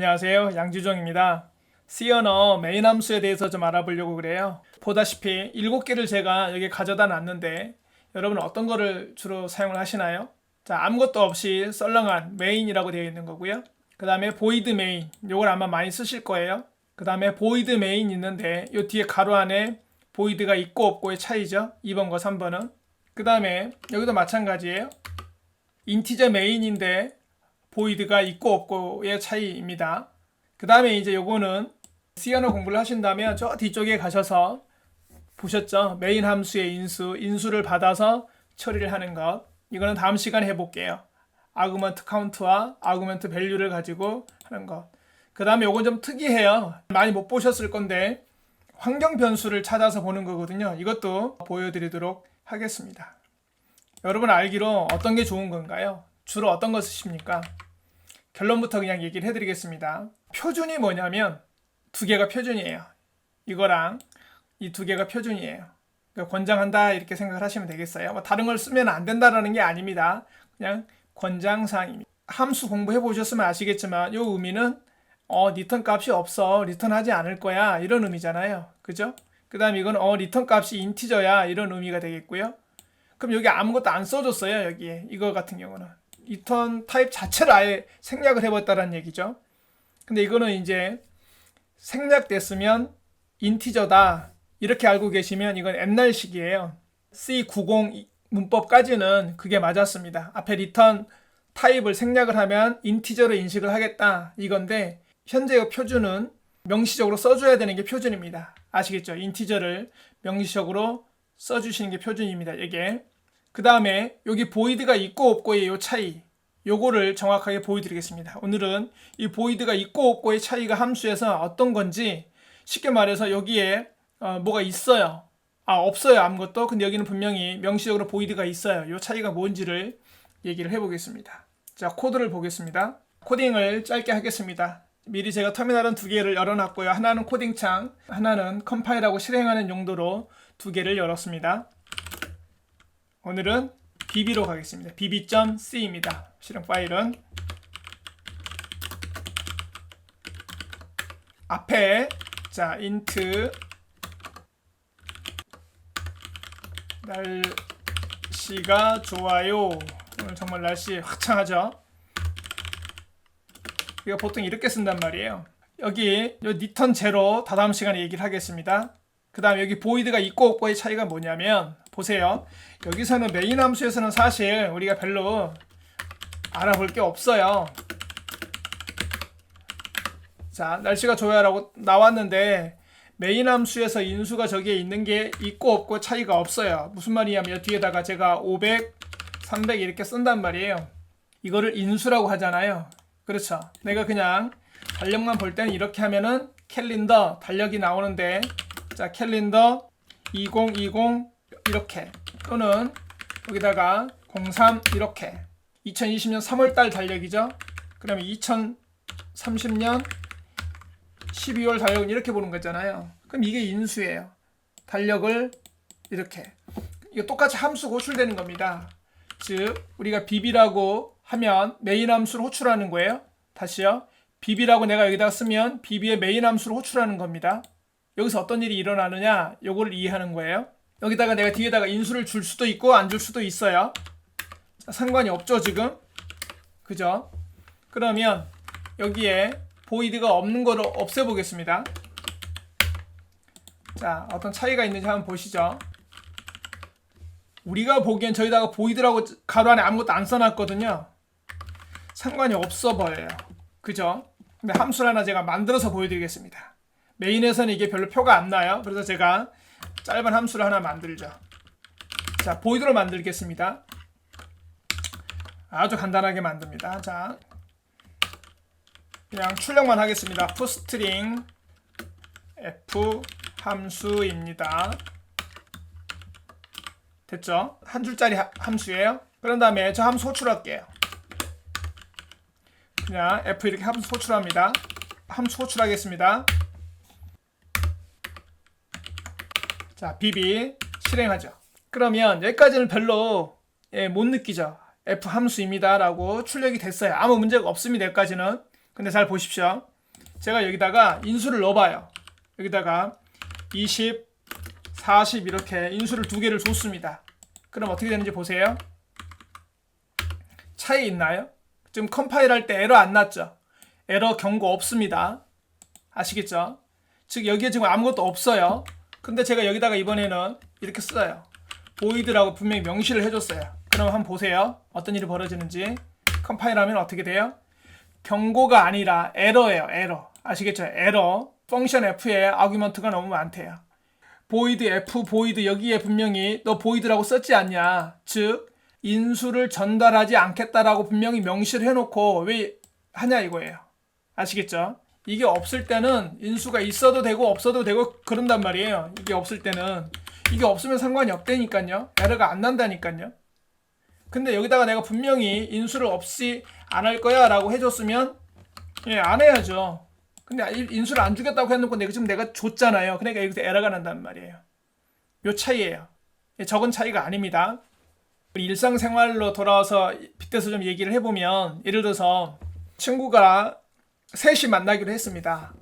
안녕하세요. 양주정입니다. C 언어 메인 함수에 대해서 좀 알아보려고 그래요. 보다시피 7개를 제가 여기 가져다 놨는데 여러분은 어떤 거를 주로 사용을 하시나요? 자, 아무것도 없이 썰렁한 메인이라고 되어 있는 거고요. 그 다음에 void main, 요걸 아마 많이 쓰실 거예요. 그 다음에 void main 있는데 요 뒤에 가로 안에 void가 있고 없고의 차이죠. 2번과 3번은. 그 다음에 여기도 마찬가지예요. 인티저 main인데 void가 있고 없고의 차이입니다. 그 다음에 이제 요거는 C 언어 공부를 하신다면 저 뒤쪽에 가셔서 보셨죠? 메인 함수의 인수를 받아서 처리를 하는 것. 이거는 다음 시간에 해볼게요. 아구먼트 카운트와 아구먼트 밸류를 가지고 하는 것. 그 다음에 요건 좀 특이해요. 많이 못 보셨을 건데 환경 변수를 찾아서 보는 거거든요. 이것도 보여드리도록 하겠습니다. 여러분 알기로 어떤 게 좋은 건가요? 주로 어떤 거 쓰십니까? 결론부터 그냥 얘기를 해드리겠습니다. 표준이 뭐냐면 두 개가 표준이에요. 이거랑 이 두 개가 표준이에요. 그러니까 권장한다 이렇게 생각을 하시면 되겠어요. 뭐 다른 걸 쓰면 안 된다라는 게 아닙니다. 그냥 권장사항입니다. 함수 공부해 보셨으면 아시겠지만 이 의미는 리턴 값이 없어, 리턴하지 않을 거야 이런 의미잖아요. 그죠? 그 다음 이건 리턴 값이 인티저야 이런 의미가 되겠고요. 그럼 여기 아무것도 안 써줬어요. 여기에 이거 같은 경우는 리턴 타입 자체를 아예 생략을 해버렸다는 얘기죠. 근데 이거는 이제 생략됐으면 인티저다 이렇게 알고 계시면 이건 옛날식이에요. C90 문법까지는 그게 맞았습니다. 앞에 리턴 타입을 생략을 하면 인티저로 인식을 하겠다 이건데 현재의 표준은 명시적으로 써줘야 되는 게 표준입니다. 아시겠죠? 인티저를 명시적으로 써주시는 게 표준입니다. 이게 그 다음에 여기 void가 있고 없고의 이 차이, 요거를 정확하게 보여드리겠습니다. 오늘은 이 void가 있고 없고의 차이가 함수에서 어떤 건지 쉽게 말해서 여기에 뭐가 있어요. 없어요. 아무것도. 근데 여기는 분명히 명시적으로 void가 있어요. 이 차이가 뭔지를 얘기를 해보겠습니다. 자, 코드를 보겠습니다. 코딩을 짧게 하겠습니다. 미리 제가 터미널은 두 개를 열어놨고요. 하나는 코딩창, 하나는 컴파일하고 실행하는 용도로 두 개를 열었습니다. 오늘은 bb.로 가겠습니다. bb.c입니다. 실행 파일은 앞에 자 int 날씨가 좋아요. 오늘 정말 날씨 화창하죠. 이거 보통 이렇게 쓴단 말이에요. 여기 return 0 다다음 시간에 얘기를 하겠습니다. 그 다음 여기 void가 있고 없고의 차이가 뭐냐면 보세요. 여기서는 메인 함수에서는 사실 우리가 별로 알아볼 게 없어요. 자, 날씨가 좋아요라고 나왔는데 메인 함수에서 인수가 저기에 있는 게 있고 없고 차이가 없어요. 무슨 말이냐면 뒤에다가 제가 500, 300 이렇게 쓴단 말이에요. 이거를 인수라고 하잖아요. 그렇죠. 내가 그냥 달력만 볼 때는 이렇게 하면은 캘린더 달력이 나오는데 자, 캘린더 2020 이렇게 또는 여기다가 03 이렇게 2020년 3월달 달력이죠. 그러면 2030년 12월 달력은 이렇게 보는 거잖아요. 그럼 이게 인수예요. 달력을 이렇게 이거 똑같이 함수 호출되는 겁니다. 즉 우리가 bb라고 하면 메인 함수를 호출하는 거예요. 다시요. bb라고 내가 여기다가 쓰면 bb의 메인 함수를 호출하는 겁니다. 여기서 어떤 일이 일어나느냐 요거를 이해하는 거예요. 여기다가 내가 뒤에다가 인수를 줄 수도 있고 안 줄 수도 있어요. 상관이 없죠 지금. 그죠? 그러면 여기에 void가 없는 거를 없애보겠습니다. 자, 어떤 차이가 있는지 한번 보시죠. 우리가 보기엔 저기다가 void라고 가로 안에 아무것도 안 써놨거든요. 상관이 없어 보여요. 그죠? 근데 함수를 하나 제가 만들어서 보여드리겠습니다. 메인에서는 이게 별로 표가 안 나요. 그래서 제가 짧은 함수를 하나 만들죠. 자, void로 만들겠습니다. 아주 간단하게 만듭니다. 자, 그냥 출력만 하겠습니다. toString f 함수입니다. 됐죠? 한 줄짜리 함수예요. 그런 다음에 저 함수 호출할게요. 그냥 f 이렇게 함수 호출합니다. 함수 호출하겠습니다. 자, bb 실행하죠. 그러면 여기까지는 별로 못 느끼죠. f 함수입니다 라고 출력이 됐어요. 아무 문제가 없습니다. 여기까지는. 근데 잘 보십시오. 제가 여기다가 인수를 넣어봐요. 여기다가 20, 40 이렇게 인수를 두 개를 줬습니다. 그럼 어떻게 되는지 보세요. 차이 있나요? 지금 컴파일할 때 에러 안 났죠? 에러 경고 없습니다. 아시겠죠? 즉 여기에 지금 아무것도 없어요. 근데 제가 여기다가 이번에는 이렇게 써요. void라고 분명히 명시를 해줬어요. 그럼 한번 보세요. 어떤 일이 벌어지는지. 컴파일하면 어떻게 돼요? 경고가 아니라 에러예요. 에러. 아시겠죠? 에러. 펑션 f에 아규먼트가 너무 많대요. void f, void 여기에 분명히 너 void라고 썼지 않냐. 즉 인수를 전달하지 않겠다라고 분명히 명시를 해놓고 왜 하냐 이거예요. 아시겠죠? 이게 없을 때는 인수가 있어도 되고 없어도 되고 그런단 말이에요. 이게 없을 때는. 이게 없으면 상관이 없다니까요. 에러가 안 난다니까요. 근데 여기다가 내가 분명히 인수를 없이 안 할 거야 라고 해줬으면 안 해야죠. 근데 인수를 안 주겠다고 해놓고 지금 내가 줬잖아요. 그러니까 여기서 에러가 난단 말이에요. 요 차이예요. 적은 차이가 아닙니다. 우리 일상생활로 돌아와서 빗대서 좀 얘기를 해보면, 예를 들어서 친구가 3시 만나기로 했습니다.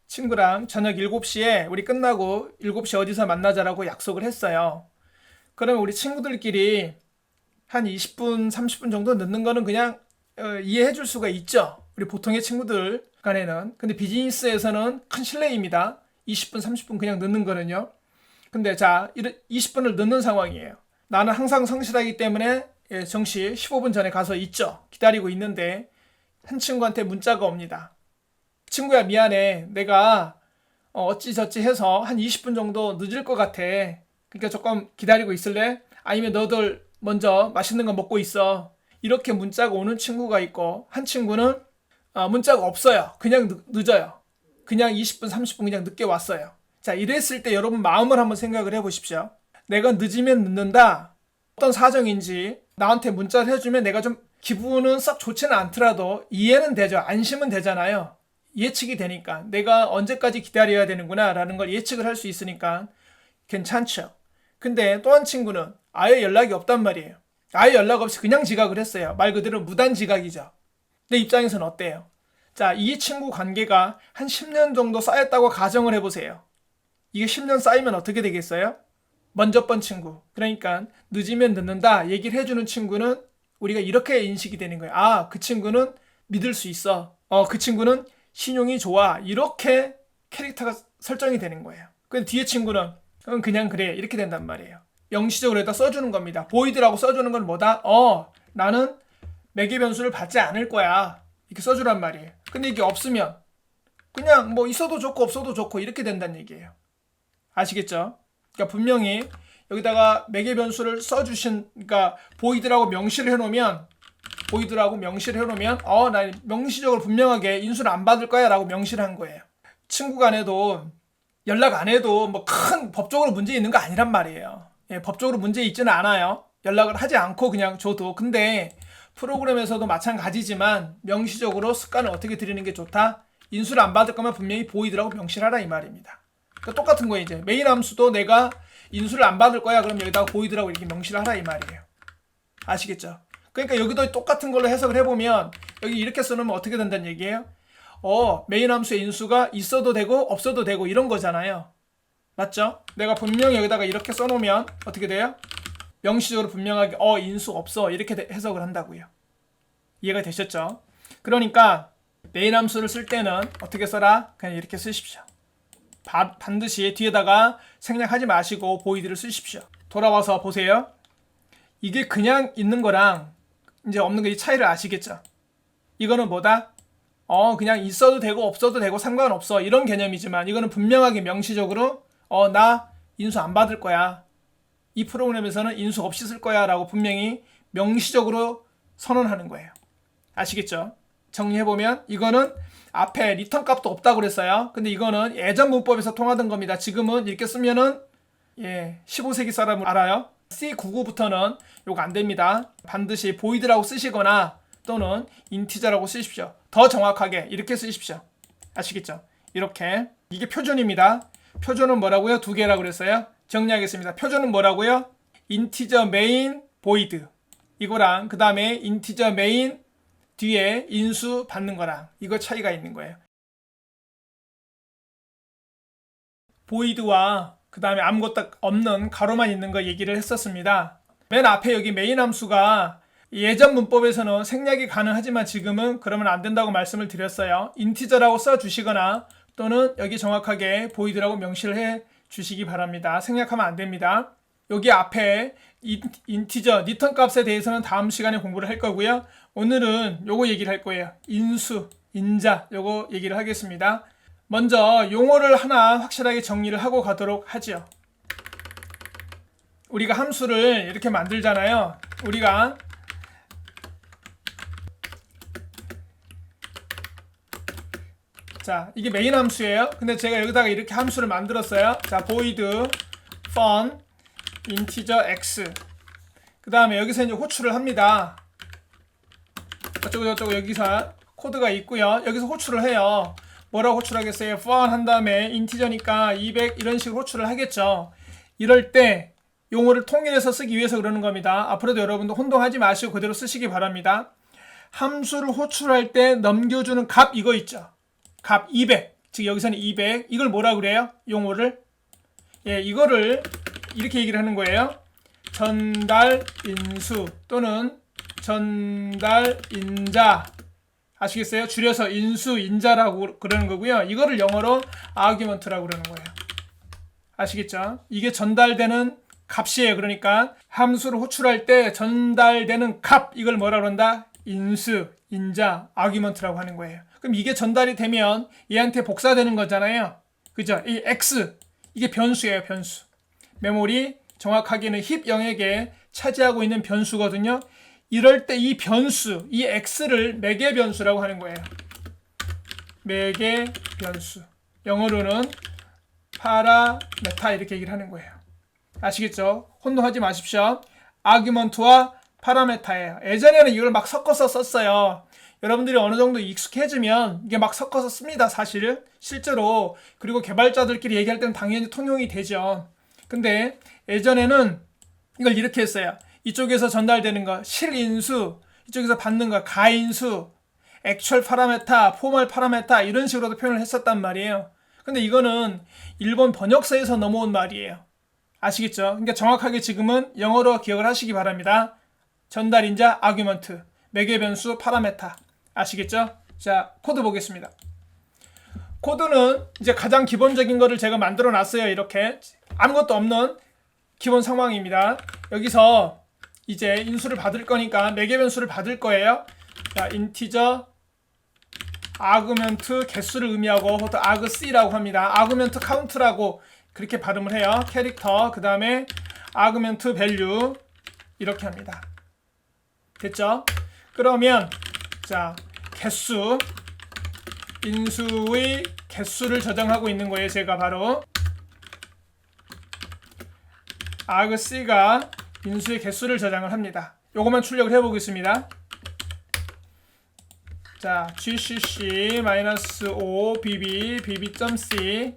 친구랑 저녁 7시에 우리 끝나고 7시 어디서 만나자라고 약속을 했어요. 그러면 우리 친구들끼리 한 20분, 30분 정도 늦는 거는 그냥 이해해 줄 수가 있죠. 우리 보통의 친구들 간에는. 근데 비즈니스에서는 큰 실례입니다. 20분, 30분 그냥 늦는 거는요. 근데 자, 20분을 늦는 상황이에요. 나는 항상 성실하기 때문에 정시 15분 전에 가서 있죠. 기다리고 있는데 한 친구한테 문자가 옵니다. 친구야 미안해. 내가 어찌저찌 해서 한 20분 정도 늦을 것 같아. 그러니까 조금 기다리고 있을래? 아니면 너들 먼저 맛있는 거 먹고 있어. 이렇게 문자가 오는 친구가 있고, 한 친구는 문자가 없어요. 그냥 늦어요. 그냥 20분, 30분 그냥 늦게 왔어요. 자, 이랬을 때 여러분 마음을 한번 생각을 해보십시오. 내가 늦으면 늦는다. 어떤 사정인지 나한테 문자를 해주면 내가 좀 기분은 썩 좋지는 않더라도 이해는 되죠. 안심은 되잖아요. 예측이 되니까. 내가 언제까지 기다려야 되는구나 라는 걸 예측을 할 수 있으니까 괜찮죠. 근데 또 한 친구는 아예 연락이 없단 말이에요. 아예 연락 없이 그냥 지각을 했어요. 말 그대로 무단 지각이죠. 내 입장에서는 어때요? 자, 이 친구 관계가 한 10년 정도 쌓였다고 가정을 해보세요. 이게 10년 쌓이면 어떻게 되겠어요? 먼저 번 친구, 그러니까 늦으면 늦는다 얘기를 해주는 친구는 우리가 이렇게 인식이 되는 거예요. 아, 그 친구는 믿을 수 있어. 그 친구는 신용이 좋아. 이렇게 캐릭터가 설정이 되는 거예요. 근데 뒤에 친구는 그냥 그래 이렇게 된단 말이에요. 명시적으로 여기다 써주는 겁니다. void라고 써주는 건 뭐다? 나는 매개 변수를 받지 않을 거야. 이렇게 써주란 말이에요. 근데 이게 없으면 그냥 뭐 있어도 좋고 없어도 좋고 이렇게 된다는 얘기예요. 아시겠죠? 그러니까 분명히 여기다가 매개 변수를 써주신, 그러니까 void라고 명시를 해놓으면 나 명시적으로 분명하게 인수를 안 받을 거야 라고 명시를 한 거예요. 친구 간에도 연락 안 해도 뭐 큰 법적으로 문제 있는 거 아니란 말이에요. 법적으로 문제 있지는 않아요. 연락을 하지 않고 그냥 줘도. 근데 프로그램에서도 마찬가지지만 명시적으로 습관을 어떻게 들이는 게 좋다? 인수를 안 받을 거면 분명히 void라고 명시를 하라 이 말입니다. 그러니까 똑같은 거예요. 이제 메인 함수도 내가 인수를 안 받을 거야. 그럼 여기다가 void라고 이렇게 명시를 하라 이 말이에요. 아시겠죠? 그러니까 여기도 똑같은 걸로 해석을 해보면 여기 이렇게 써놓으면 어떻게 된다는 얘기예요? 메인 함수의 인수가 있어도 되고 없어도 되고 이런 거잖아요. 맞죠? 내가 분명히 여기다가 이렇게 써놓으면 어떻게 돼요? 명시적으로 분명하게 인수 없어 이렇게 해석을 한다고요. 이해가 되셨죠? 그러니까 메인 함수를 쓸 때는 어떻게 써라? 그냥 이렇게 쓰십시오. 반드시 뒤에다가 생략하지 마시고 void를 쓰십시오. 돌아와서 보세요. 이게 그냥 있는 거랑 이제 없는 거 이 차이를 아시겠죠? 이거는 뭐다? 그냥 있어도 되고 없어도 되고 상관없어 이런 개념이지만 이거는 분명하게 명시적으로 나 인수 안 받을 거야. 이 프로그램에서는 인수 없이 쓸 거야 라고 분명히 명시적으로 선언하는 거예요. 아시겠죠? 정리해보면 이거는 앞에 리턴 값도 없다고 그랬어요. 근데 이거는 예전 문법에서 통하던 겁니다. 지금은 이렇게 쓰면은 15세기 사람은 알아요. C99부터는 요거 안 됩니다. 반드시 void라고 쓰시거나 또는 인티저라고 쓰십시오. 더 정확하게 이렇게 쓰십시오. 아시겠죠? 이렇게. 이게 표준입니다. 표준은 뭐라고요? 두 개라고 그랬어요. 정리하겠습니다. 표준은 뭐라고요? 인티저 메인 void 이거랑 그 다음에 인티저 메인 뒤에 인수 받는 거랑 이거 차이가 있는 거예요. 보이드와 그 다음에 아무것도 없는 가로만 있는 거 얘기를 했었습니다. 맨 앞에 여기 메인 함수가 예전 문법에서는 생략이 가능하지만 지금은 그러면 안 된다고 말씀을 드렸어요. 인티저라고 써주시거나 또는 여기 정확하게 보이드라고 명시를 해 주시기 바랍니다. 생략하면 안 됩니다. 여기 앞에 인티저, 리턴 값에 대해서는 다음 시간에 공부를 할 거고요. 오늘은 요거 얘기를 할 거예요. 인수, 인자 요거 얘기를 하겠습니다. 먼저 용어를 하나 확실하게 정리를 하고 가도록 하죠. 우리가 함수를 이렇게 만들잖아요. 우리가 자, 이게 메인 함수예요. 근데 제가 여기다가 이렇게 함수를 만들었어요. 자, void fun integer x. 그 다음에 여기서 이제 호출을 합니다. 어쩌고 여기서 코드가 있고요. 여기서 호출을 해요. 뭐라고 호출하겠어요? fun 한 다음에 인티저니까 200 이런 식으로 호출을 하겠죠. 이럴 때 용어를 통일해서 쓰기 위해서 그러는 겁니다. 앞으로도 여러분도 혼동하지 마시고 그대로 쓰시기 바랍니다. 함수를 호출할 때 넘겨주는 값 이거 있죠. 값 200. 즉 여기서는 200. 이걸 뭐라 그래요? 용어를. 예, 이거를 이렇게 얘기를 하는 거예요. 전달 인수 또는 전달 인자. 아시겠어요? 줄여서 인수 인자라고 그러는 거고요. 이거를 영어로 argument라고 그러는 거예요. 아시겠죠? 이게 전달되는 값이에요. 그러니까 함수를 호출할 때 전달되는 값 이걸 뭐라 그런다? 인수, 인자, argument라고 하는 거예요. 그럼 이게 전달이 되면 얘한테 복사되는 거잖아요. 그죠? 이 x 이게 변수예요. 변수. 메모리 정확하게는 힙 영역에 차지하고 있는 변수거든요. 이럴 때 이 변수, 이 x를 매개 변수라고 하는 거예요. 매개 변수. 영어로는 파라메타 이렇게 얘기를 하는 거예요. 아시겠죠? 혼동하지 마십시오. 아규먼트와 파라메타예요. 예전에는 이걸 막 섞어서 썼어요. 여러분들이 어느 정도 익숙해지면 이게 막 섞어서 씁니다. 사실 실제로. 그리고 개발자들끼리 얘기할 때는 당연히 통용이 되죠. 근데 예전에는 이걸 이렇게 했어요. 이쪽에서 전달되는 거 실인수, 이쪽에서 받는 거 가인수, 액츄얼 파라메타, 포멀 파라메타 이런 식으로도 표현을 했었단 말이에요. 근데 이거는 일본 번역서에서 넘어온 말이에요. 아시겠죠? 그러니까 정확하게 지금은 영어로 기억을 하시기 바랍니다. 전달인자, 아규먼트, 매개 변수, 파라메타. 아시겠죠? 자, 코드 보겠습니다. 코드는 이제 가장 기본적인 거를 제가 만들어 놨어요. 이렇게 아무것도 없는 기본 상황입니다. 여기서 이제 인수를 받을 거니까 매개 변수를 받을 거예요. 자, 인티저 아구멘트 개수를 의미하고 보통 argc라고 합니다. 아구멘트 카운트라고 그렇게 발음을 해요. 캐릭터 그 다음에 아구멘트 밸류 이렇게 합니다. 됐죠? 그러면 자 개수 인수의 개수를 저장하고 있는 거예요. 제가 바로 argc가 인수의 개수를 저장을 합니다. 요것만 출력을 해보겠습니다. 자, gcc-o bb.c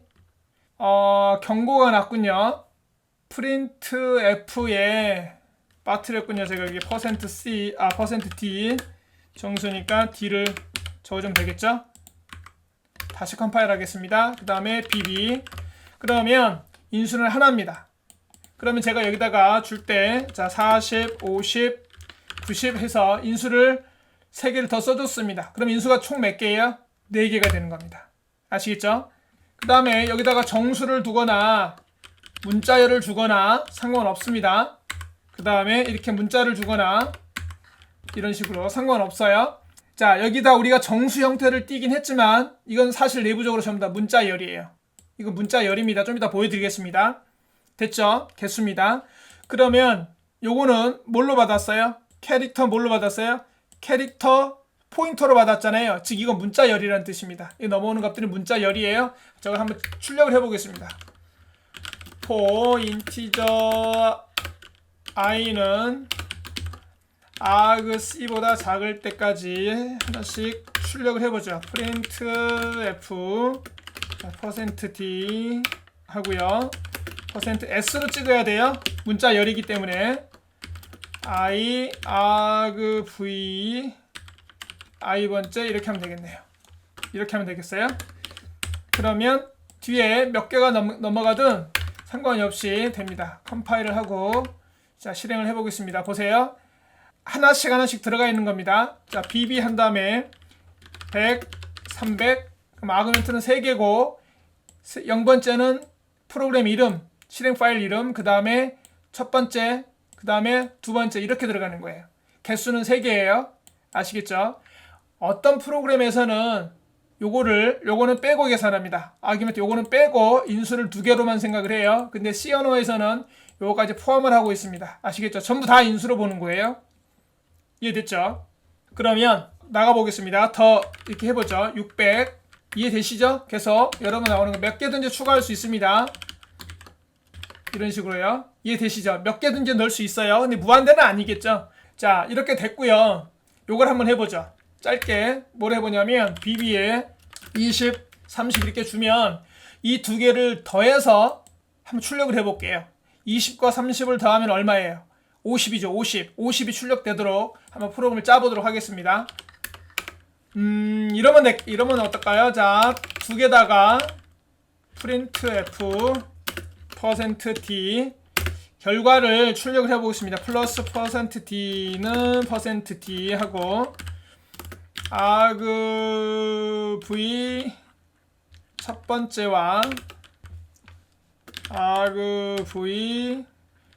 경고가 났군요. printf에 빠뜨렸군요. 제가 여기 %c, %d 정수니까 d를 적어주면 되겠죠? 다시 컴파일 하겠습니다. 그 다음에 bb 그러면 인수는 하나입니다. 그러면 제가 여기다가 줄 때 자 40, 50, 90 해서 인수를 3개를 더 써줬습니다. 그럼 인수가 총 몇 개예요? 4개가 되는 겁니다. 아시겠죠? 그 다음에 여기다가 정수를 두거나 문자열을 주거나 상관없습니다. 그 다음에 이렇게 문자를 주거나 이런 식으로 상관없어요. 자, 여기다 우리가 정수 형태를 띄긴 했지만 이건 사실 내부적으로 전부 다 문자열이에요. 이거 문자열입니다. 좀 이따 보여드리겠습니다. 됐죠? 개수입니다. 그러면 요거는 뭘로 받았어요? 캐릭터 뭘로 받았어요? 캐릭터 포인터로 받았잖아요. 즉 이건 문자열이라는 뜻입니다. 이 넘어오는 값들이 문자열이에요. 저걸 한번 출력을 해보겠습니다. for integer i는 argc보다 작을 때까지 하나씩 출력을 해보죠. printf %d 하고요. %s로 찍어야 돼요. 문자열이기 때문에 i argv i번째 이렇게 하면 되겠네요. 이렇게 하면 되겠어요? 그러면 뒤에 몇 개가 넘어가든 상관이 없이 됩니다. 컴파일을 하고 자 실행을 해보겠습니다. 보세요. 하나씩 들어가 있는 겁니다. 자 bb 한 다음에 100, 300 그럼 아그멘트는 3개고 0번째는 프로그램 이름, 실행 파일 이름, 그 다음에 첫 번째, 그 다음에 두 번째 이렇게 들어가는 거예요. 개수는 3개예요. 아시겠죠? 어떤 프로그램에서는 요거는 빼고 계산합니다. 아규멘트 요거는 빼고 인수를 2개로만 생각을 해요. 근데 C 언어에서는 요거까지 포함을 하고 있습니다. 아시겠죠? 전부 다 인수로 보는 거예요. 이해됐죠? 그러면 나가보겠습니다. 더 이렇게 해보죠. 600 이해되시죠? 계속 여러분 나오는 거 몇 개든지 추가할 수 있습니다. 이런 식으로요. 이해되시죠? 몇 개든지 넣을 수 있어요. 근데 무한대는 아니겠죠? 자 이렇게 됐고요. 요걸 한번 해보죠. 짧게 뭘 해보냐면 bb에 20, 30 이렇게 주면 이 두 개를 더해서 한번 출력을 해볼게요. 20과 30을 더하면 얼마예요? 50이죠. 50이 출력되도록 한번 프로그램을 짜보도록 하겠습니다. 이러면 어떨까요? 자, 두 개다가 printf %d 결과를 출력을 해보겠습니다. 플러스 %d는 %d 하고 argv 첫 번째와 argv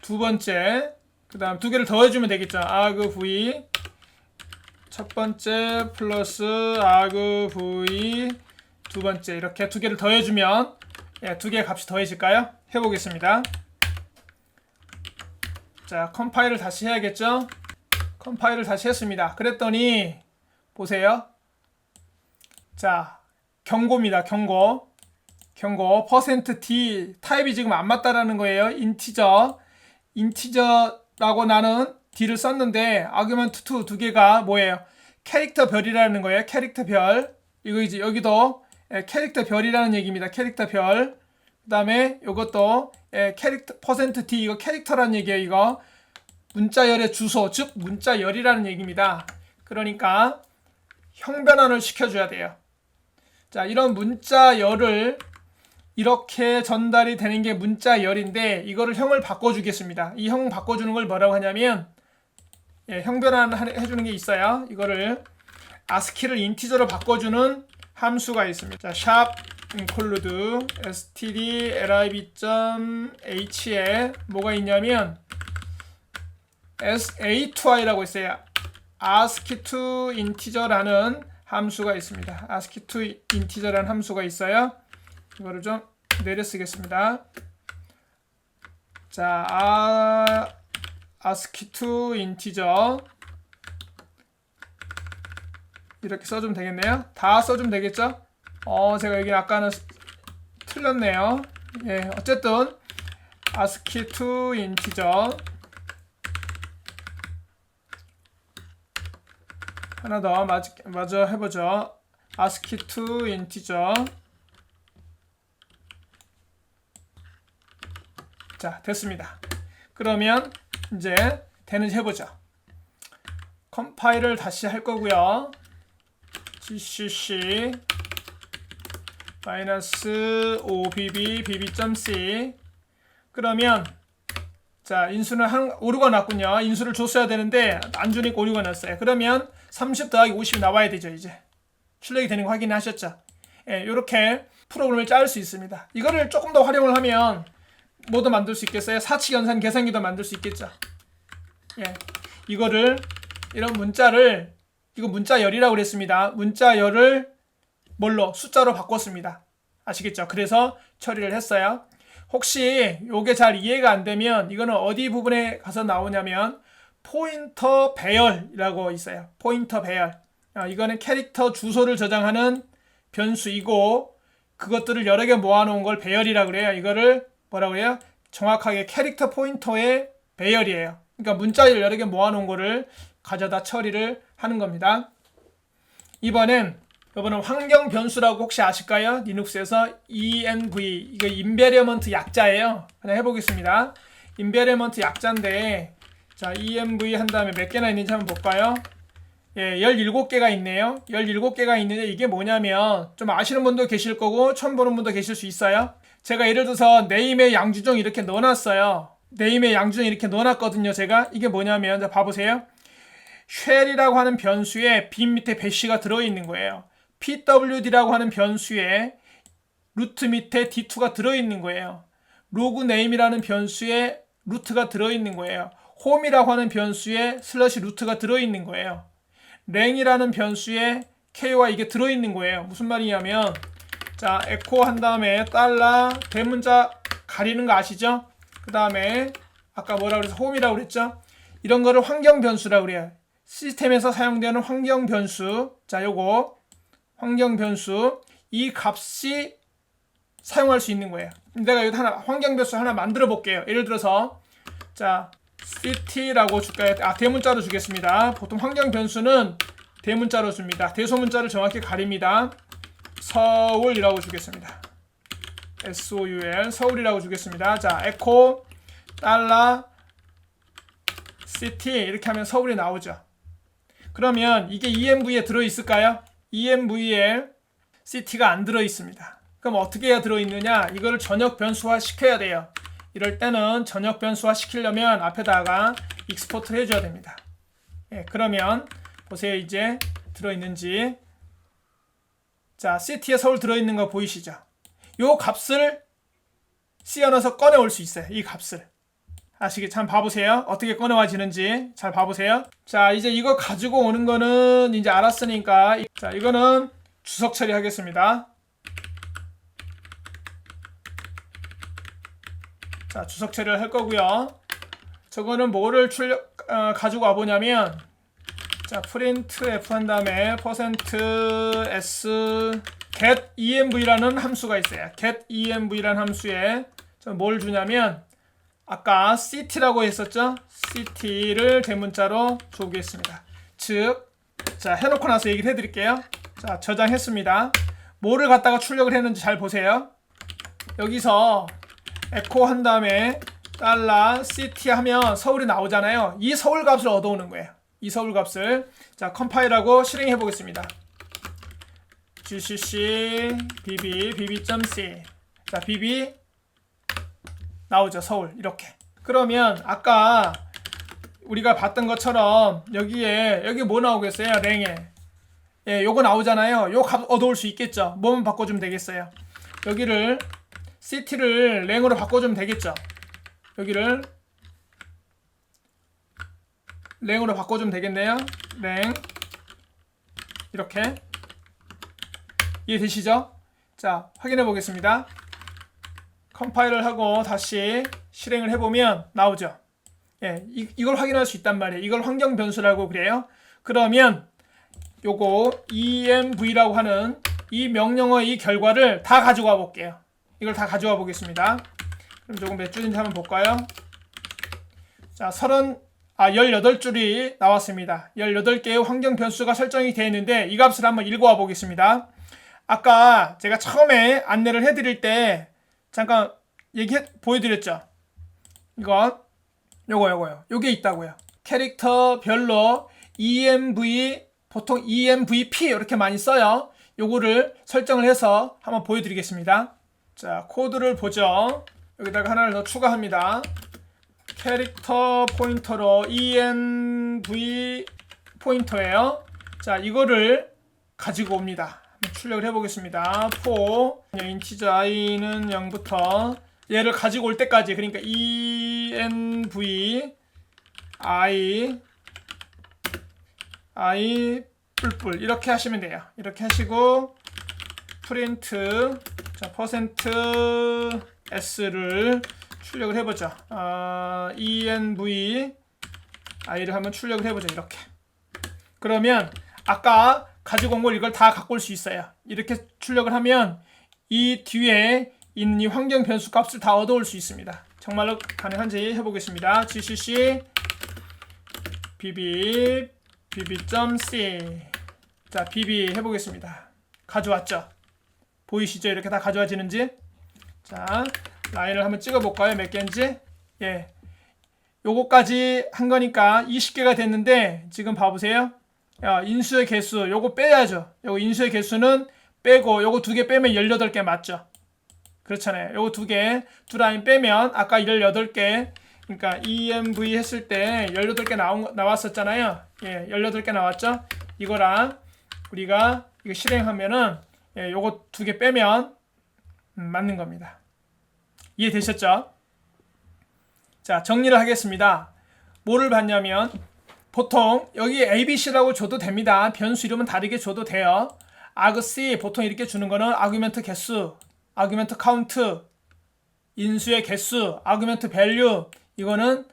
두 번째 그 다음 두 개를 더해주면 되겠죠. argv 첫 번째 플러스 argv 두 번째 이렇게 두 개를 더해주면 두 개의 값이 더해질까요? 해보겠습니다. 자 컴파일을 다시 해야겠죠? 컴파일을 다시 했습니다. 그랬더니 보세요. 자 경고입니다. 경고 %d 타입이 지금 안 맞다라는 거예요. 인티저라고 나는 d를 썼는데 아규먼트 2 두 개가 뭐예요? 캐릭터 별이라는 거예요. 캐릭터 별. 이거 이제 여기도 캐릭터 별이라는 얘기입니다. 캐릭터 별. 그다음에 이것도 캐릭터 %d 이거 캐릭터라는 얘기예요. 이거 문자열의 주소, 즉 문자열이라는 얘기입니다. 그러니까 형 변환을 시켜줘야 돼요. 자, 이런 문자열을 이렇게 전달이 되는 게 문자열인데 이거를 형을 바꿔주겠습니다. 이 형 바꿔주는 걸 뭐라고 하냐면 형 변환 해주는 게 있어요. 이거를 ASCII를 인티저로 바꿔주는 함수가 있습니다. 자, include stdlib.h에 뭐가 있냐면 sa2i라고 있어요. ASCII to integer라는 함수가 있습니다. ASCII to integer라는 함수가 있어요. 이거를 좀 내려 쓰겠습니다. 자, ASCII to integer 이렇게 써주면 되겠네요. 다 써주면 되겠죠? 제가 여기 아까는 틀렸네요. 예, 어쨌든 ASCII to integer 하나 더 마저 해보죠. ASCII to integer 자, 됐습니다. 그러면 이제 되는지 해보죠. 컴파일을 다시 할 거고요. gcc -obb bb.c 그러면 자 인수는 오류가 났군요. 인수를 줬어야 되는데 안 주니까 오류가 났어요. 그러면 30 더하기 50이 나와야 되죠. 이제 출력이 되는 거 확인하셨죠? 예, 이렇게 프로그램을 짤 수 있습니다. 이거를 조금 더 활용을 하면 뭐도 만들 수 있겠어요? 사칙 연산 계산기도 만들 수 있겠죠. 예, 이거를 이런 문자를 이거 문자열이라고 그랬습니다. 문자열을 뭘로? 숫자로 바꿨습니다. 아시겠죠? 그래서 처리를 했어요. 혹시 이게 잘 이해가 안 되면 이거는 어디 부분에 가서 나오냐면 포인터 배열이라고 있어요. 포인터 배열. 이거는 캐릭터 주소를 저장하는 변수이고 그것들을 여러 개 모아놓은 걸 배열이라고 그래요. 이거를 뭐라고 해요? 정확하게 캐릭터 포인터의 배열이에요. 그러니까 문자를 여러 개 모아놓은 거를 가져다 처리를 하는 겁니다. 이번은 환경 변수라고 혹시 아실까요? 리눅스에서 env 이거 인베리먼트 약자예요. 그냥 해보겠습니다. 인베리먼트 약자인데 자 env 한 다음에 몇 개나 있는지 한번 볼까요? 예, 17개가 있네요. 17개가 있는데 이게 뭐냐면 좀 아시는 분도 계실 거고 처음 보는 분도 계실 수 있어요. 제가 예를 들어서 네임의 양주종 이렇게 넣어놨어요. 네임의 양주종 이렇게 넣어놨거든요. 제가 이게 뭐냐면 자 봐보세요. 쉘이라고 하는 변수에 빈 밑에 배시가 들어있는 거예요. pwd라고 하는 변수에 루트 밑에 d2가 들어있는 거예요. 로그 네임이라는 변수에 루트가 들어있는 거예요. 홈이라고 하는 변수에 슬러시 루트가 들어있는 거예요. 랭이라는 변수에 k와 이게 들어있는 거예요. 무슨 말이냐면 자 에코 한 다음에 달러 대문자 가리는 거 아시죠? 그 다음에 아까 뭐라 그래서 홈이라고 그랬죠? 이런 거를 환경 변수라고 그래요. 시스템에서 사용되는 환경 변수. 자 요거 환경 변수 이 값이 사용할 수 있는 거예요. 내가 여기 하나 환경 변수 하나 만들어 볼게요. 예를 들어서 자 city라고 줄까요? 대문자로 주겠습니다. 보통 환경 변수는 대문자로 줍니다. 대소문자를 정확히 가립니다. 서울이라고 주겠습니다. SOUL 서울이라고 주겠습니다. 자 에코 달러 city 이렇게 하면 서울이 나오죠. 그러면 이게 env에 들어있을까요? env에 city가 안 들어있습니다. 그럼 어떻게 해야 들어있느냐? 이거를 전역 변수화 시켜야 돼요. 이럴 때는 전역 변수화 시키려면 앞에다가 익스포트를 해줘야 됩니다. 예, 그러면 보세요. 이제 들어있는지. 자, city에 서울 들어있는 거 보이시죠? 요 값을 씌워넣어서 꺼내올 수 있어요. 이 값을. 아시겠죠? 한번 봐보세요. 어떻게 꺼내와지는지 잘 봐보세요. 자, 이제 이거 가지고 오는 거는 이제 알았으니까 자, 이거는 주석 처리하겠습니다. 자, 주석 처리를 할 거고요. 저거는 뭐를 가지고 와보냐면 자, print f 한 다음에 %s get env라는 함수가 있어요. get env라는 함수에 뭘 주냐면 아까 city라고 했었죠? city를 대문자로 주겠습니다. 즉, 자, 해놓고 나서 얘기를 해드릴게요. 자, 저장했습니다. 뭐를 갖다가 출력을 했는지 잘 보세요. 여기서 에코 한 다음에 달러 city 하면 서울이 나오잖아요. 이 서울 값을 얻어오는 거예요. 이 서울 값을. 자, 컴파일하고 실행해 보겠습니다. gcc bb.c 자, bb 나오죠. 서울 이렇게. 그러면 아까 우리가 봤던 것처럼 여기 뭐 나오겠어요? 랭에. 예, 요거 나오잖아요. 요 값 얻어올 수 있겠죠. 뭐만 바꿔주면 되겠어요. 여기를 city를 랭으로 바꿔주면 되겠죠. 여기를 랭으로 바꿔주면 되겠네요. 랭 이렇게 이해되시죠? 자, 확인해 보겠습니다. 컴파일을 하고 다시 실행을 해보면 나오죠. 예, 이걸 확인할 수 있단 말이에요. 이걸 환경 변수라고 그래요. 그러면 요거 env라고 하는 이 명령어의 이 결과를 다 가져와 볼게요. 이걸 다 가져와 보겠습니다. 그럼 조금 몇 줄인지 한번 볼까요? 자, 18줄이 나왔습니다. 18개의 환경 변수가 설정이 되어 있는데 이 값을 한번 읽어와 보겠습니다. 아까 제가 처음에 안내를 해드릴 때 잠깐 보여드렸죠? 요거요. 요게 있다고요. 캐릭터별로 보통 envp 이렇게 많이 써요. 요거를 설정을 해서 한번 보여드리겠습니다. 자, 코드를 보죠. 여기다가 하나를 더 추가합니다. 캐릭터 포인터로 env 포인터예요. 자, 이거를 가지고 옵니다. 한번 출력을 해보겠습니다. for 인티저 i는 0부터 얘를 가지고 올 때까지, 그러니까 env i 뿔뿔 이렇게 하시면 돼요. 이렇게 하시고 print 자, %s를 출력을 해보죠. env i를 한번 출력을 해보죠. 이렇게. 그러면 아까 가지고 온 걸 이걸 다 갖고 올 수 있어요. 이렇게 출력을 하면 이 뒤에 있는 이 환경 변수 값을 다 얻어올 수 있습니다. 정말로 가능한지 해보겠습니다. gcc bb.c 자, bb 해보겠습니다. 가져왔죠? 보이시죠? 이렇게 다 가져와지는지. 자, 라인을 한번 찍어볼까요? 몇 개인지. 예, 요거까지 한 거니까 20개가 됐는데 지금 봐보세요. 야, 인수의 개수 요거 빼야죠. 요거 인수의 개수는 빼고 요거 두 개 빼면 18개 맞죠? 그렇잖아요. 요거 두 라인 빼면 아까 18개, 그러니까 EMV 했을 때 18개 나왔었잖아요. 예, 18개 나왔죠? 이거랑 우리가 이거 실행하면은 예, 요거 두 개 빼면 맞는 겁니다. 이해되셨죠? 자, 정리를 하겠습니다. 뭐를 봤냐면 보통 여기 ABC라고 줘도 됩니다. 변수 이름은 다르게 줘도 돼요. argc 보통 이렇게 주는 거는 아규멘트 개수, 아규멘트 카운트, 인수의 개수, 아규멘트 밸류, 이거는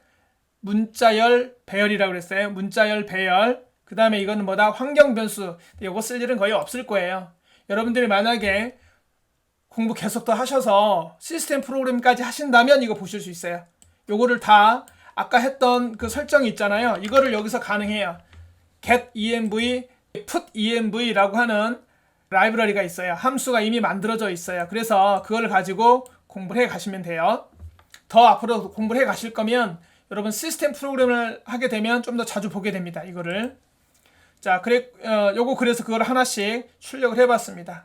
문자열 배열이라고 그랬어요. 문자열 배열. 그 다음에 이거는 뭐다? 환경 변수. 이거 쓸 일은 거의 없을 거예요. 여러분들이 만약에 공부 계속 더 하셔서 시스템 프로그램까지 하신다면 이거 보실 수 있어요. 요거를 다 아까 했던 그 설정이 있잖아요. 이거를 여기서 가능해요. get env, put env라고 하는 라이브러리가 있어요. 함수가 이미 만들어져 있어요. 그래서 그걸 가지고 공부를 해 가시면 돼요. 더 앞으로 공부를 해 가실 거면 여러분 시스템 프로그램을 하게 되면 좀 더 자주 보게 됩니다. 이거를. 자, 요거 그래서 그걸 하나씩 출력을 해봤습니다.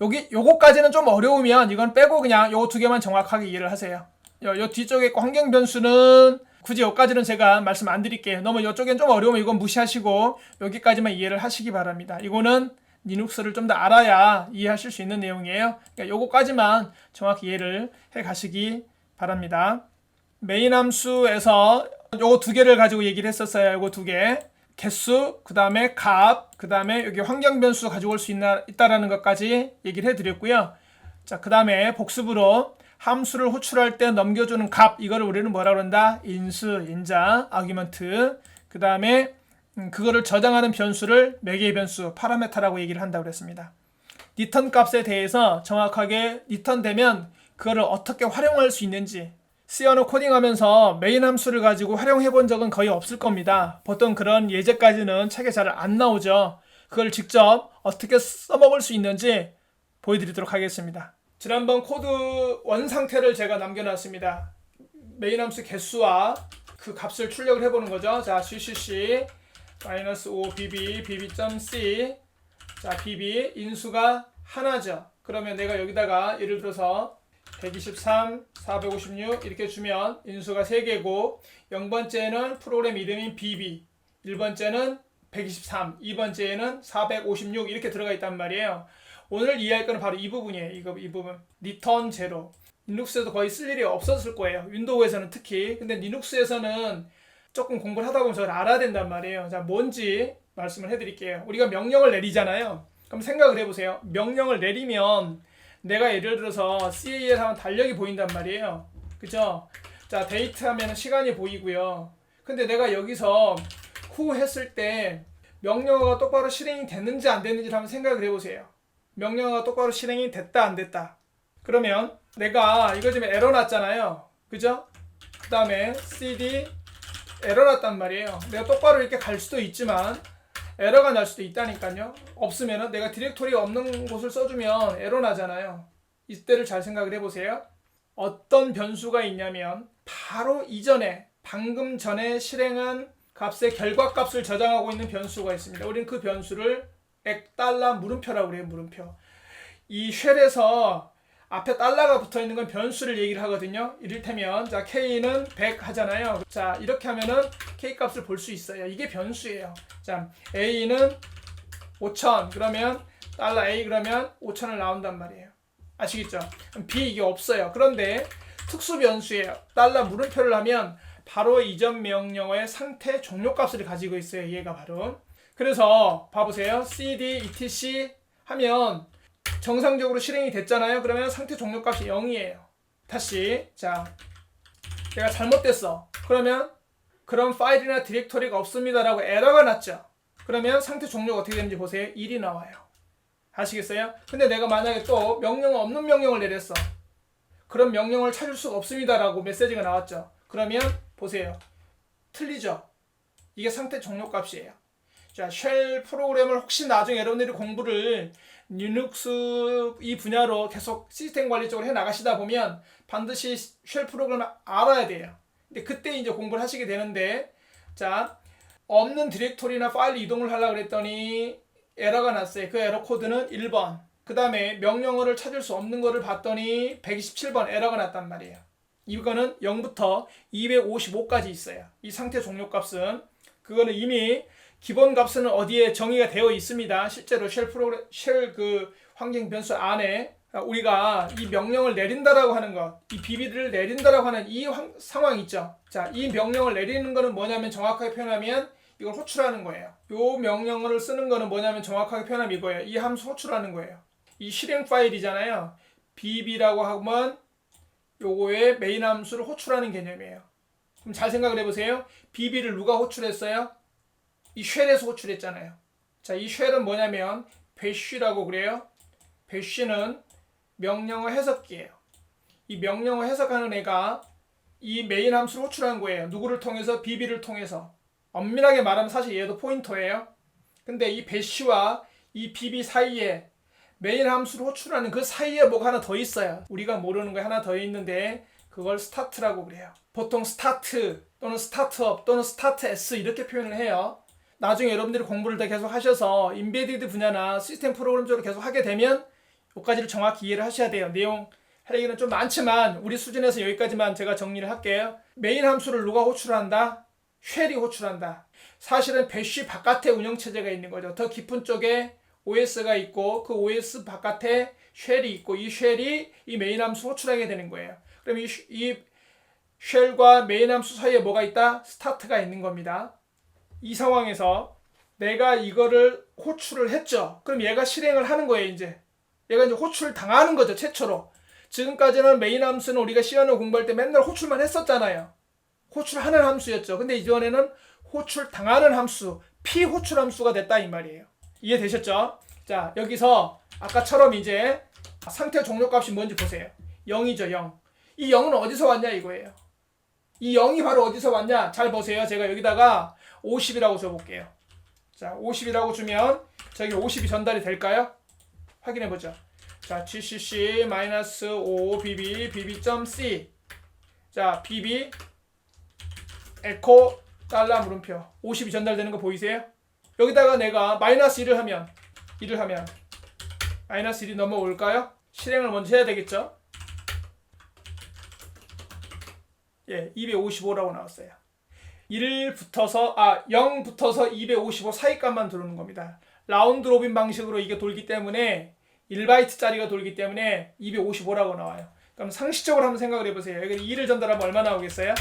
요거까지는 좀 어려우면 이건 빼고 그냥 요거 두 개만 정확하게 이해를 하세요. 요 뒤쪽에 환경 변수는 굳이 여기까지는 제가 말씀 안 드릴게요. 너무 이쪽엔 좀 어려우면 이건 무시하시고 여기까지만 이해를 하시기 바랍니다. 이거는 리눅스를 좀 더 알아야 이해하실 수 있는 내용이에요. 그러니까 요거까지만 정확히 이해를 해 가시기 바랍니다. 메인 함수에서 요거 두 개를 가지고 얘기를 했었어요. 요거 두 개. 개수, 그 다음에 값, 그 다음에 여기 환경 변수 가지고 올 수 있다라는 것까지 얘기를 해드렸고요. 자, 그 다음에 복습으로 함수를 호출할 때 넘겨주는 값, 이거를 우리는 뭐라 그런다? 인수, 인자, 아규먼트. 그 다음에 그거를 저장하는 변수를 매개의 변수, 파라메타라고 얘기를 한다고 그랬습니다. 리턴 값에 대해서 정확하게 리턴 되면 그거를 어떻게 활용할 수 있는지 C 언어 코딩하면서 메인 함수를 가지고 활용해 본 적은 거의 없을 겁니다. 보통 그런 예제까지는 책에 잘 안 나오죠. 그걸 직접 어떻게 써먹을 수 있는지 보여드리도록 하겠습니다. 지난번 코드 원 상태를 제가 남겨놨습니다. 메인 함수 개수와 그 값을 출력을 해보는 거죠. 자, ccc -5 bb bb.c 자, bb 인수가 하나죠. 그러면 내가 여기다가 예를 들어서 123, 456 이렇게 주면 인수가 3개고 0번째는 프로그램 이름인 bb, 1번째는 123, 2번째는 456 이렇게 들어가 있단 말이에요. 오늘 이해할 거는 바로 이 부분이에요. 이 부분. 리턴 제로. 리눅스에도 거의 쓸 일이 없었을 거예요. 윈도우에서는 특히. 근데 리눅스에서는 조금 공부를 하다 보면 저걸 알아야 된단 말이에요. 자, 뭔지 말씀을 해드릴게요. 우리가 명령을 내리잖아요. 그럼 생각을 해보세요. 명령을 내리면 내가 예를 들어서 CAL 하면 달력이 보인단 말이에요. 그죠? 자, 데이트 하면 시간이 보이고요. 근데 내가 여기서 who 했을 때 명령어가 똑바로 실행이 됐는지 안 됐는지 한번 생각을 해보세요. 명령어가 똑바로 실행이 됐다 안 됐다. 그러면 내가 이거 지금 에러 났잖아요. 그죠? 그 다음에 cd 에러 났단 말이에요. 내가 똑바로 이렇게 갈 수도 있지만 에러가 날 수도 있다니까요. 없으면은 내가 디렉토리 없는 곳을 써주면 에러 나잖아요. 이때를 잘 생각을 해보세요. 어떤 변수가 있냐면 바로 이전에 방금 전에 실행한 값의 결과값을 저장하고 있는 변수가 있습니다. 우리는 그 변수를 $, 물음표라고 그래요. 물음표. 이 쉘에서 앞에 달러가 붙어 있는 건 변수를 얘기를 하거든요. 이를테면 자, K는 100 하잖아요. 자, 이렇게 하면은 K 값을 볼 수 있어요. 이게 변수예요. 자, A는 5,000 그러면 달러 $A 그러면 5,000을 나온단 말이에요. 아시겠죠? B 이게 없어요. 그런데 특수 변수예요. 달러 물음표를 하면 바로 이전 명령어의 상태 종료 값을 가지고 있어요. 얘가 바로. 그래서 봐보세요. cd etc 하면 정상적으로 실행이 됐잖아요. 그러면 상태 종료 값이 0이에요. 다시 자, 내가 잘못됐어. 그러면 그런 파일이나 디렉토리가 없습니다 라고 에러가 났죠. 그러면 상태 종료가 어떻게 되는지 보세요. 1이 나와요. 아시겠어요? 근데 내가 만약에 또 명령어 없는 명령을 내렸어. 그런 명령을 찾을 수가 없습니다 라고 메시지가 나왔죠. 그러면 보세요. 틀리죠? 이게 상태 종료 값이에요. 자, 쉘 프로그램을 혹시 나중에 여러분들이 공부를 리눅스 이 분야로 계속 시스템 관리 쪽으로 해 나가시다 보면 반드시 쉘 프로그램을 알아야 돼요. 근데 그때 이제 공부를 하시게 되는데, 자, 없는 디렉토리나 파일 이동을 하려고 그랬더니 에러가 났어요. 그 에러 코드는 1번. 그 다음에 명령어를 찾을 수 없는 거를 봤더니 127번 에러가 났단 말이에요. 이거는 0부터 255까지 있어요. 이 상태 종료 값은 그거는 이미 기본 값은 어디에 정의가 되어 있습니다. 실제로 쉘 그 환경 변수 안에 우리가 이 명령을 내린다라고 하는 것, 이 비비를 내린다라고 하는 이 상황 있죠. 자, 이 명령을 내리는 거는 뭐냐면 정확하게 표현하면 이걸 호출하는 거예요. 요 명령어를 쓰는 거는 뭐냐면 정확하게 표현하면 이거예요. 이 함수 호출하는 거예요. 이 실행 파일이잖아요. bb라고 하면 요거의 메인 함수를 호출하는 개념이에요. 그럼 잘 생각을 해보세요. bb를 누가 호출했어요? 이 쉘에서 호출했잖아요. 자, 이 쉘은 뭐냐면 배쉬라고 그래요. 배쉬는 명령어 해석기예요. 이 명령어 해석하는 애가 이 메인 함수를 호출한 거예요. 누구를 통해서? bb를 통해서. 엄밀하게 말하면 사실 얘도 포인터예요. 근데 이 배쉬와 이 bb 사이에 메인 함수를 호출하는 그 사이에 뭐가 하나 더 있어요. 우리가 모르는 게 하나 더 있는데 그걸 스타트라고 그래요. 보통 스타트 또는 스타트업 또는 스타트 S 이렇게 표현을 해요. 나중에 여러분들이 공부를 더 계속 하셔서 인베디드 분야나 시스템 프로그램 쪽으로 계속 하게 되면 여기까지를 정확히 이해를 하셔야 돼요. 내용 할 얘기는 좀 많지만 우리 수준에서 여기까지만 제가 정리를 할게요. 메인 함수를 누가 호출한다? 쉘이 호출한다. 사실은 배쉬 바깥에 운영체제가 있는 거죠. 더 깊은 쪽에 OS가 있고 그 OS 바깥에 쉘이 있고 이 쉘이 이 메인 함수 호출하게 되는 거예요. 그럼 이 쉘과 메인 함수 사이에 뭐가 있다? 스타트가 있는 겁니다. 이 상황에서 내가 이거를 호출을 했죠. 그럼 얘가 실행을 하는 거예요. 이제 얘가 이제 호출 당하는 거죠. 최초로. 지금까지는 메인 함수는 우리가 C 언어 공부할 때 맨날 호출만 했었잖아요. 호출하는 함수였죠. 근데 이전에는 호출 당하는 함수, 피호출 함수가 됐다 이 말이에요. 이해되셨죠? 자, 여기서 아까처럼 이제 상태 종료 값이 뭔지 보세요. 0이죠, 0. 이 0은 어디서 왔냐 이거예요. 이 0이 바로 어디서 왔냐? 잘 보세요. 제가 여기다가 50이라고 줘볼게요. 자, 50이라고 주면 저기 50이 전달이 될까요? 확인해보죠. 자, gcc-5 bb.c 자, bb 에코 달러 물음표 50이 전달되는 거 보이세요? 여기다가 내가 마이너스 1을 하면 마이너스 1이 넘어올까요? 실행을 먼저 해야 되겠죠? 예, 255라고 나왔어요. 0 붙어서 255 사이 값만 들어오는 겁니다. 라운드 로빈 방식으로 이게 돌기 때문에 1바이트짜리가 돌기 때문에 255라고 나와요. 그럼 상식적으로 한번 생각을 해보세요. 여기 2를 전달하면 얼마 나오겠어요?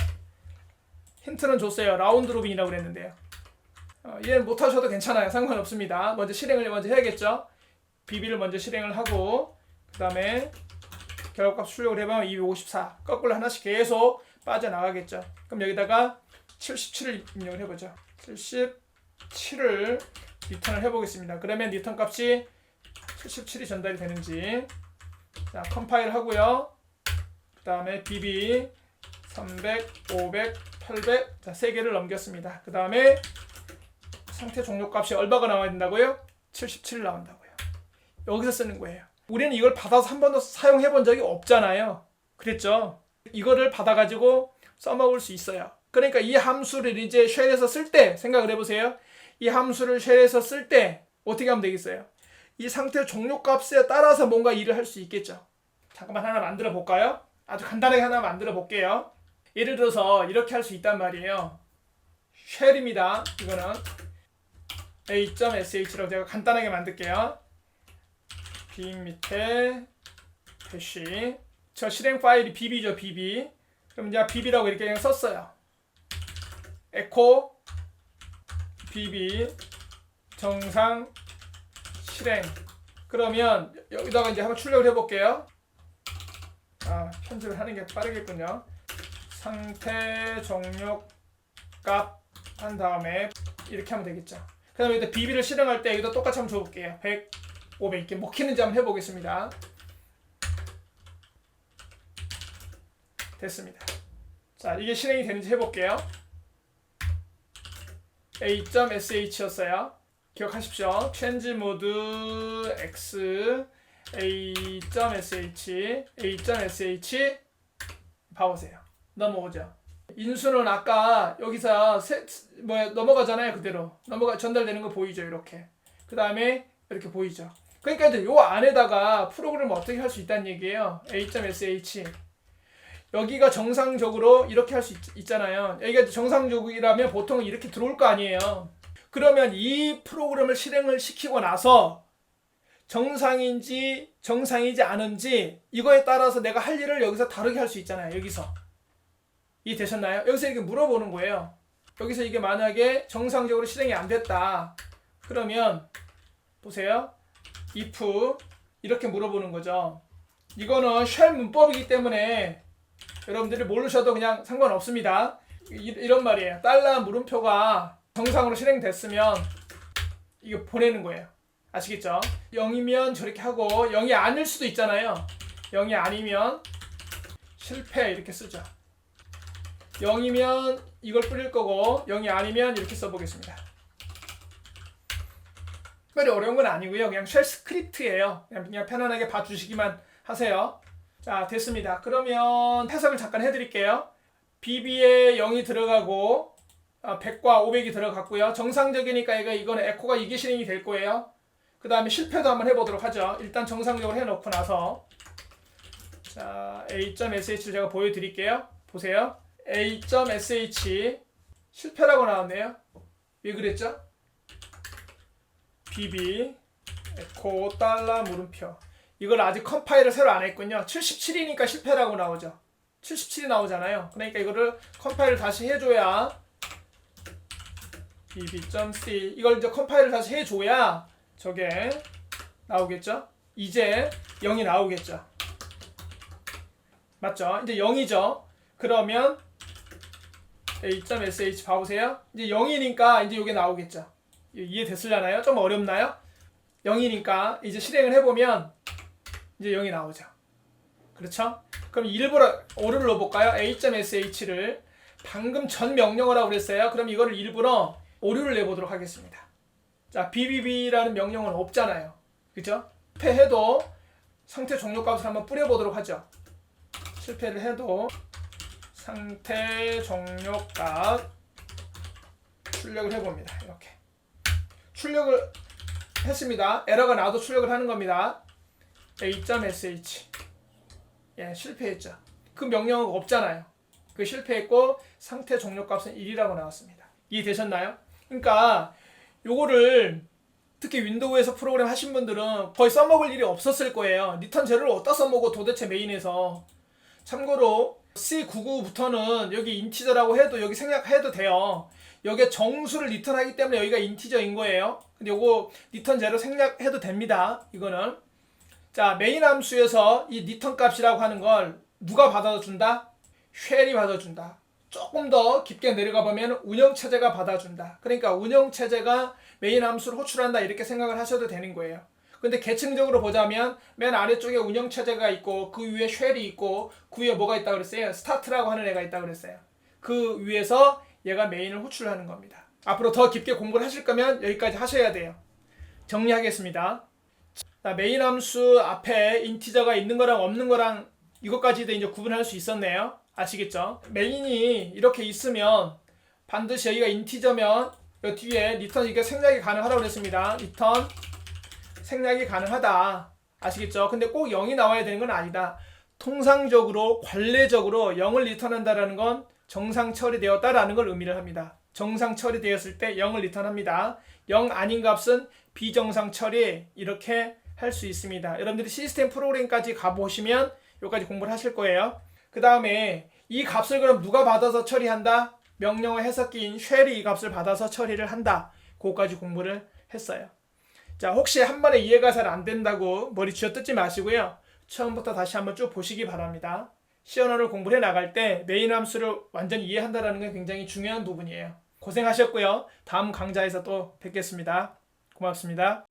힌트는 줬어요. 라운드 로빈이라고 그랬는데요. 이해는 못하셔도 괜찮아요. 상관없습니다. 먼저 실행을 먼저 해야겠죠. BB를 먼저 실행을 하고 그 다음에 결과값 출력을 해보면 254 거꾸로 하나씩 계속 빠져나가겠죠. 그럼 여기다가 77을 입력을 해보죠. 77을 리턴을 해보겠습니다. 그러면 리턴 값이 77이 전달이 되는지 자 컴파일 하고요. 그 다음에 BB 300, 500, 800 자 3개를 넘겼습니다. 그 다음에 상태 종료 값이 얼마가 나와야 된다고요? 77 나온다고요. 여기서 쓰는 거예요. 우리는 이걸 받아서 한 번도 사용해 본 적이 없잖아요. 그랬죠? 이거를 받아가지고 써먹을 수 있어요. 그러니까 이 함수를 이제 쉘에서 쓸 때 생각을 해보세요. 이 함수를 쉘에서 쓸 때 어떻게 하면 되겠어요? 이 상태 종료 값에 따라서 뭔가 일을 할 수 있겠죠. 잠깐만 하나 만들어 볼까요? 아주 간단하게 하나 만들어 볼게요. 예를 들어서 이렇게 할 수 있단 말이에요. 쉘입니다. 이거는 a.sh라고 제가 간단하게 만들게요. 빈 밑에 배쉬 저 실행 파일이 bb죠. bb 그럼 이제 bb라고 이렇게 그냥 썼어요. 에코 bb 정상 실행 그러면 여기다가 이제 한번 출력을 해볼게요. 편집을 하는 게 빠르겠군요. 상태 종료 값 한 다음에 이렇게 하면 되겠죠. 그 다음에 여기다 bb를 실행할 때 여기다 똑같이 한번 줘볼게요. 100, 500 이렇게 먹히는지 한번 해보겠습니다. 됐습니다. 자, 이게 실행이 되는지 해볼게요. a.sh였어요. 기억하십시오. change mode x a.sh 봐보세요. 넘어오죠. 인수는 아까 여기서 넘어가잖아요. 그대로 전달되는 거 보이죠? 이렇게. 그 다음에 이렇게 보이죠? 그러니까 이제 요 안에다가 프로그램을 어떻게 할 수 있다는 얘기예요. a.sh 여기가 정상적으로 이렇게 할 수 있잖아요. 여기가 정상적이라면 보통 이렇게 들어올 거 아니에요. 그러면 이 프로그램을 실행을 시키고 나서 정상인지 정상이지 않은지 이거에 따라서 내가 할 일을 여기서 다르게 할 수 있잖아요. 여기서 이해되셨나요? 여기서 이렇게 물어보는 거예요. 여기서 이게 만약에 정상적으로 실행이 안 됐다. 그러면 보세요. if 이렇게 물어보는 거죠. 이거는 쉘 문법이기 때문에 여러분들이 모르셔도 그냥 상관없습니다. 이런 말이에요. 달러 물음표가 정상으로 실행됐으면 이거 보내는 거예요. 아시겠죠? 0이면 저렇게 하고 0이 아닐 수도 있잖아요. 0이 아니면 실패 이렇게 쓰죠. 0이면 이걸 뿌릴 거고 0이 아니면 이렇게 써보겠습니다. 특별히 어려운 건 아니고요. 그냥 쉘 스크립트예요. 그냥 편안하게 봐주시기만 하세요. 자, 됐습니다. 그러면 해석을 잠깐 해드릴게요. BB에 0이 들어가고 100과 500이 들어갔고요. 정상적이니까 이거는 에코가 이게 실행이 될 거예요. 그 다음에 실패도 한번 해보도록 하죠. 일단 정상적으로 해놓고 나서 자, a.sh를 제가 보여드릴게요. 보세요. a.sh 실패라고 나왔네요. 왜 그랬죠? bb 에코 달러 물음표 이걸 아직 컴파일을 새로 안 했군요. 77이니까 실패라고 나오죠. 77이 나오잖아요. 그러니까 이거를 컴파일을 다시 해줘야 bb.c 이걸 이제 컴파일을 다시 해줘야 저게 나오겠죠. 이제 0이 나오겠죠. 맞죠? 이제 0이죠. 그러면 a.sh 봐보세요. 이제 0이니까 이제 이게 나오겠죠. 이해됐으려나요? 좀 어렵나요? 0이니까 이제 실행을 해보면 이제 0이 나오죠. 그렇죠? 그럼 일부러 오류를 넣어볼까요? a.sh를 방금 전 명령어라고 그랬어요. 그럼 이거를 일부러 오류를 내보도록 하겠습니다. 자, bbb라는 명령어는 없잖아요. 그죠? 실패해도 상태 종료값을 한번 뿌려보도록 하죠. 실패를 해도 상태 종료값 출력을 해봅니다. 이렇게 출력을 했습니다. 에러가 나도 출력을 하는 겁니다. a.sh 예, 실패했죠. 그 명령어가 없잖아요. 그 실패했고 상태 종료값은 1이라고 나왔습니다. 이해되셨나요? 그러니까 요거를 특히 윈도우에서 프로그램 하신 분들은 거의 써먹을 일이 없었을 거예요. 리턴 제로를 어디다 써먹어 도대체 메인에서. 참고로 C99부터는 여기 인티저라고 해도 여기 생략해도 돼요. 여기에 정수를 리턴하기 때문에 여기가 인티저인 거예요. 근데 요거 리턴 제로 생략해도 됩니다. 이거는 자, 메인 함수에서 이 리턴 값이라고 하는 걸 누가 받아준다? 쉘이 받아준다. 조금 더 깊게 내려가 보면 운영체제가 받아준다. 그러니까 운영체제가 메인 함수를 호출한다 이렇게 생각을 하셔도 되는 거예요. 근데 계층적으로 보자면 맨 아래쪽에 운영체제가 있고 그 위에 쉘이 있고 그 위에 뭐가 있다고 그랬어요? 스타트라고 하는 애가 있다고 그랬어요. 그 위에서 얘가 메인을 호출하는 겁니다. 앞으로 더 깊게 공부를 하실 거면 여기까지 하셔야 돼요. 정리하겠습니다. 자, 메인 함수 앞에 인티저가 있는 거랑 없는 거랑 이것까지도 이제 구분할 수 있었네요. 아시겠죠? 메인이 이렇게 있으면 반드시 여기가 인티저면 이 뒤에 리턴 이게 생략이 가능하다고 그랬습니다. 리턴 생략이 가능하다. 아시겠죠? 근데 꼭 0이 나와야 되는 건 아니다. 통상적으로 관례적으로 0을 리턴한다라는 건 정상 처리되었다라는 걸 의미를 합니다. 정상 처리되었을 때 0을 리턴합니다. 0 아닌 값은 비정상 처리 이렇게 할 수 있습니다. 여러분들이 시스템 프로그램까지 가보시면 여기까지 공부를 하실 거예요. 그 다음에 이 값을 그럼 누가 받아서 처리한다? 명령어 해석기인 쉘이 이 값을 받아서 처리를 한다. 그거까지 공부를 했어요. 자, 혹시 한 번에 이해가 잘 안 된다고 머리 쥐어뜯지 마시고요. 처음부터 다시 한번 쭉 보시기 바랍니다. C 언어를 공부를 해 나갈 때 메인 함수를 완전히 이해한다는 게 굉장히 중요한 부분이에요. 고생하셨고요. 다음 강좌에서 또 뵙겠습니다. 고맙습니다.